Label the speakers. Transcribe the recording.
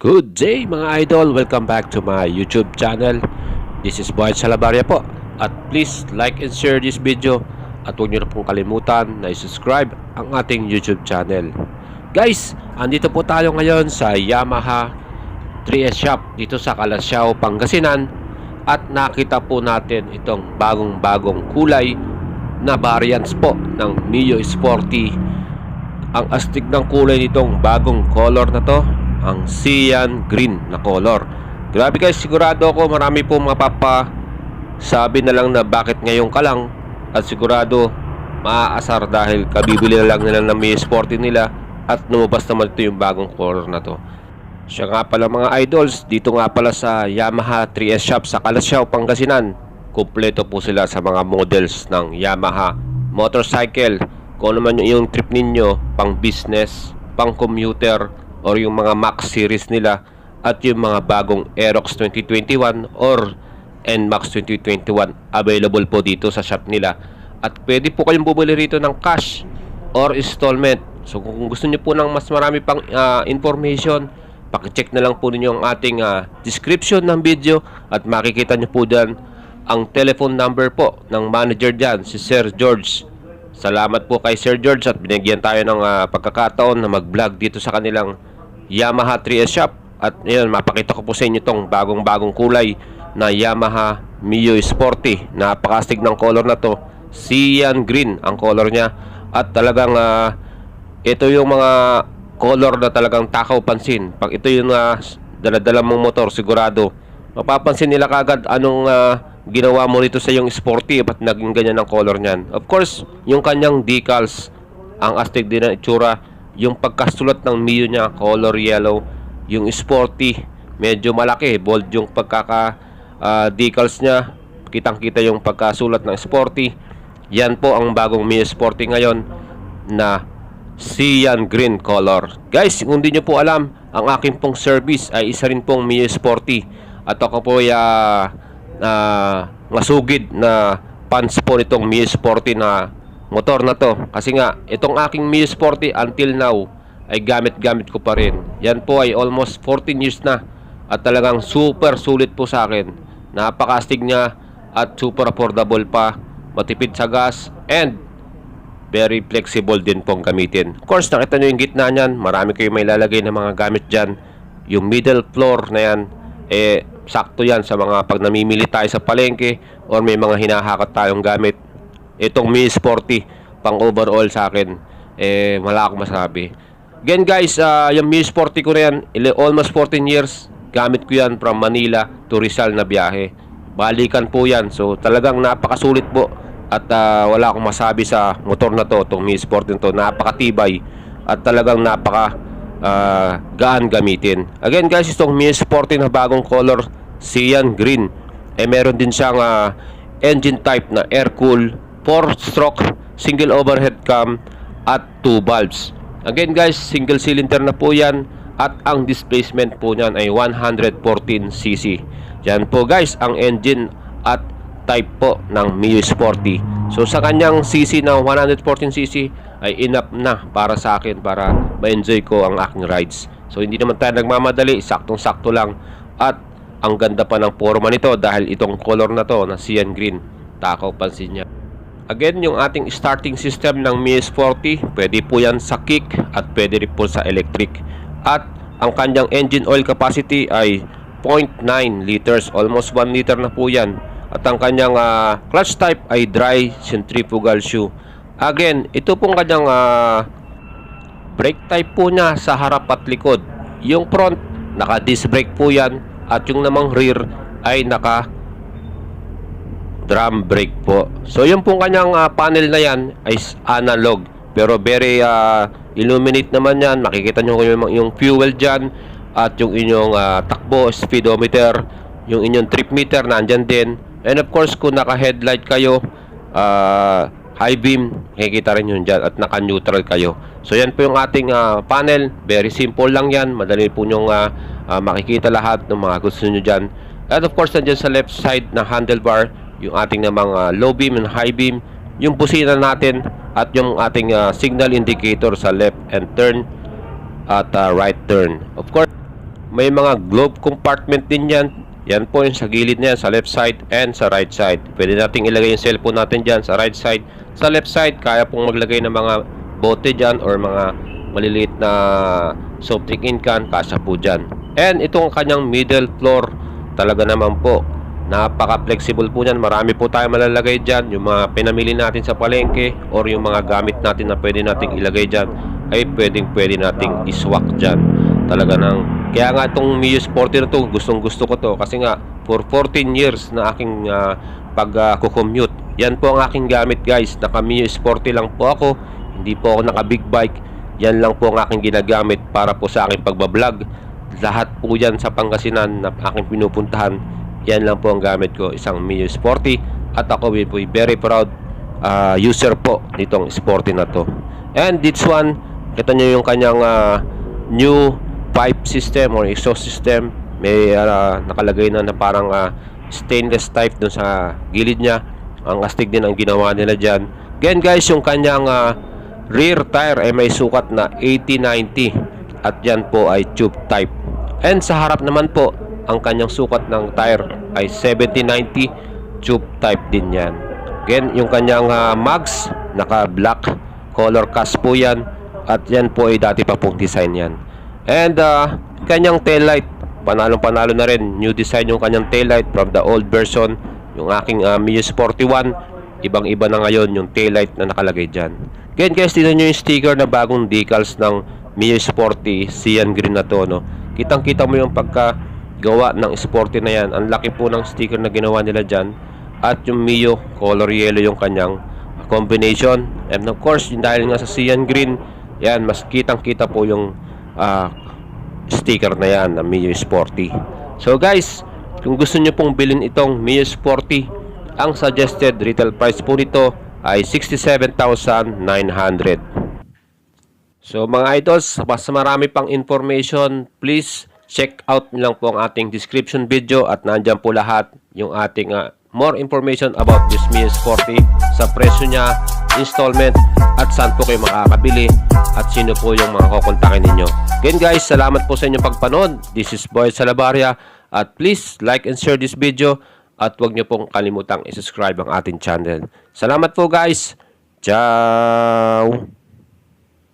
Speaker 1: Good day mga idol! Welcome back to my YouTube channel. This is Boyd Salabaria po. At please like and share this video. At huwag nyo na pong kalimutan na i-subscribe ang ating YouTube channel. Guys, andito po tayo ngayon sa Yamaha 3S Shop dito sa Calasiao, Pangasinan. At nakita po natin itong bagong kulay na variants po ng Mio Sporty. Ang astig ng kulay nitong bagong color na to, ang cyan green na color. Grabe guys, sigurado ako marami po mapapasabi na lang na bakit ngayon ka lang, at sigurado maaasar dahil kabibili na lang nila ng Mio Sporty nila at lumabas naman ito yung bagong color na to. Siya nga pala mga idols, dito nga pala sa Yamaha 3S Shop sa Calasiao, Pangasinan. Kumpleto po sila sa mga models ng Yamaha motorcycle. Kung ano man yung trip ninyo, pang business, pang commuter, or yung mga Max series nila, at yung mga bagong Aerox 2021 or NMAX 2021 available po dito sa shop nila. At pwede po kayong bumili rito ng cash or installment. So kung gusto niyo po ng mas marami pang information, paki-check na lang po ninyo ang ating description ng video at makikita niyo po dyan ang telephone number po ng manager dyan, si Sir George. Salamat po kay Sir George at binigyan tayo ng pagkakataon na mag-vlog dito sa kanilang Yamaha 3S Shop. At ayun, mapakita ko po sa inyo itong bagong kulay na Yamaha Mio Sporty. Napakastig ng color na to, cyan green ang color niya. At talagang ito yung mga color na talagang takaw pansin. Pag ito yung daladala mong motor, sigurado mapapansin nila kagad anong ginawa mo rito sa yung Sporty, ba't naging ganyan ang color niyan. Of course, yung kanyang decals, ang astig din ng itsura. Yung pagkasulat ng Mio niya, color yellow. Yung Sporty, medyo malaki, bold yung decals niya. Kitang-kita yung pagkasulat ng Sporty. Yan po ang bagong Mio Sporty ngayon na cyan green color. Guys, kung hindi nyo po alam, ang aking pong service ay isa rin pong Mio Sporty. At ako po ay masugid na fans po nitong Mio Sporty na motor na to, kasi nga itong aking Mio Sporty until now ay gamit ko pa rin. Yan po ay almost 14 years na at talagang super sulit po sa akin. Napakastig niya at super affordable pa, matipid sa gas, and very flexible din pong gamitin. Of course, nakita nyo yung gitna niyan, marami kayo may lalagay na mga gamit dyan. Yung middle floor na yan, sakto yan sa mga pag namimili tayo sa palengke or may mga hinahakat tayong gamit. Itong Mio Sporty pang overall sa akin, wala akong masabi. Again guys, yung Mio Sporty ko na yan, almost 14 years, gamit ko yan from Manila to Rizal na biyahe. Balikan po yan, so talagang napakasulit po. At wala akong masabi sa motor na to, itong Mio Sporty to, napakatibay at talagang gaan gamitin. Again guys, itong Mio Sporty na bagong color, cyan green, meron din siyang engine type na air-cool, 4-stroke, single overhead cam at 2 valves. Again guys, single cylinder na po yan at ang displacement po niyan ay 114cc. Yan po guys ang engine at type po ng Mio Sporty. So sa kanyang cc na 114cc ay enough na para sa akin para ma-enjoy ko ang aking rides. So hindi naman tayo nagmamadali, saktong-sakto lang. At ang ganda pa ng forma nito dahil itong color na to na cyan green, takaw pansin niya. Again, yung ating starting system ng Mio Sporty, pwede po yan sa kick at pwede rin po sa electric. At ang kanyang engine oil capacity ay 0.9 liters, almost 1 liter na po yan. At ang kanyang clutch type ay dry centrifugal shoe. Again, ito pong kanyang brake type po niya sa harap at likod. Yung front, naka disc brake po yan. At yung namang rear ay naka drum brake po. So yung pong kanyang panel na yan ay analog, pero very illuminate naman yan. Makikita nyo yung fuel dyan at yung inyong takbo, speedometer, yung inyong trip meter nandyan din. And of course, kung naka headlight kayo, high beam, makikita rin yun dyan, at naka neutral kayo. So yan po yung ating panel. Very simple lang yan, madali po nyong makikita lahat ng mga gusto nyo dyan. And of course, nandyan sa left side na handlebar yung ating namang low beam and high beam, yung busina natin, at yung ating signal indicator sa left and turn at right turn. Of course, may mga glove compartment din yan. Yan po yung sa gilid niya, sa left side and sa right side. Pwede nating ilagay yung cellphone natin dyan sa right side. Sa left side, kaya pong maglagay ng mga bote dyan or mga maliliit na soft drink in can, kasya po dyan. And itong kanyang middle floor, talaga naman po, napaka-flexible po niyan. Marami po tayo malalagay dyan. Yung mga pinamili natin sa palengke or yung mga gamit natin na pwede nating ilagay dyan, ay pwede nating iswak dyan. Talaga nang, kaya nga itong Mio Sporty na to, gustong gusto ko to kasi nga for 14 years na aking pag-commute, yan po ang aking gamit guys. Naka Mio Sporty lang po ako, hindi po ako naka big bike. Yan lang po ang aking ginagamit para po sa aking pagbablog. Lahat po yan sa Pangasinan na aking pinupuntahan, yan lang po ang gamit ko, isang Mio Sporty. At ako po very proud user po nitong Sporty na to. And this one, kita nyo yung kanyang new pipe system or exhaust system. May nakalagay na parang stainless type dun sa gilid niya. Ang astig din ang ginawa nila dyan. Again guys, yung kanyang rear tire ay may sukat na 80-90 at yan po ay tube type. And sa harap naman po, ang kanyang sukat ng tire ay 70-90 tube type din yan. Again, yung kanyang mags, naka black color cast po yan. At yan po ay dati pa pong design yan. And kanyang taillight, panalong-panalo na rin. New design yung kanyang taillight from the old version. Yung aking Mio Sporty 1, ibang-iba na ngayon yung taillight na nakalagay dyan. Again guys, tignan nyo yung sticker na bagong decals ng Mio Sporty cyan green na to, no? Kitang-kita mo yung pagkagawa ng Sporty na yan. Ang laki po ng sticker na ginawa nila dyan. At yung Mio, color yellow yung kanyang combination. And of course, dahil nga sa cyan green, yan, mas kitang-kita po yung sticker na yan na Mio Sporty. So guys, kung gusto nyo pong bilhin itong Mio Sporty, ang suggested retail price po nito ay 67,900. So mga idols, mas marami pang information, please check out nyo lang po ang ating description video at nandyan po lahat yung ating more information about this Mio Sporty, sa presyo niya, installment, at saan po kayo makakabili at sino po yung mga kukontakin ninyo. Again guys, salamat po sa inyong pagpanood. This is Boy Salabarria at please like and share this video at huwag nyo pong kalimutang i-subscribe ang ating channel. Salamat po guys. Ciao!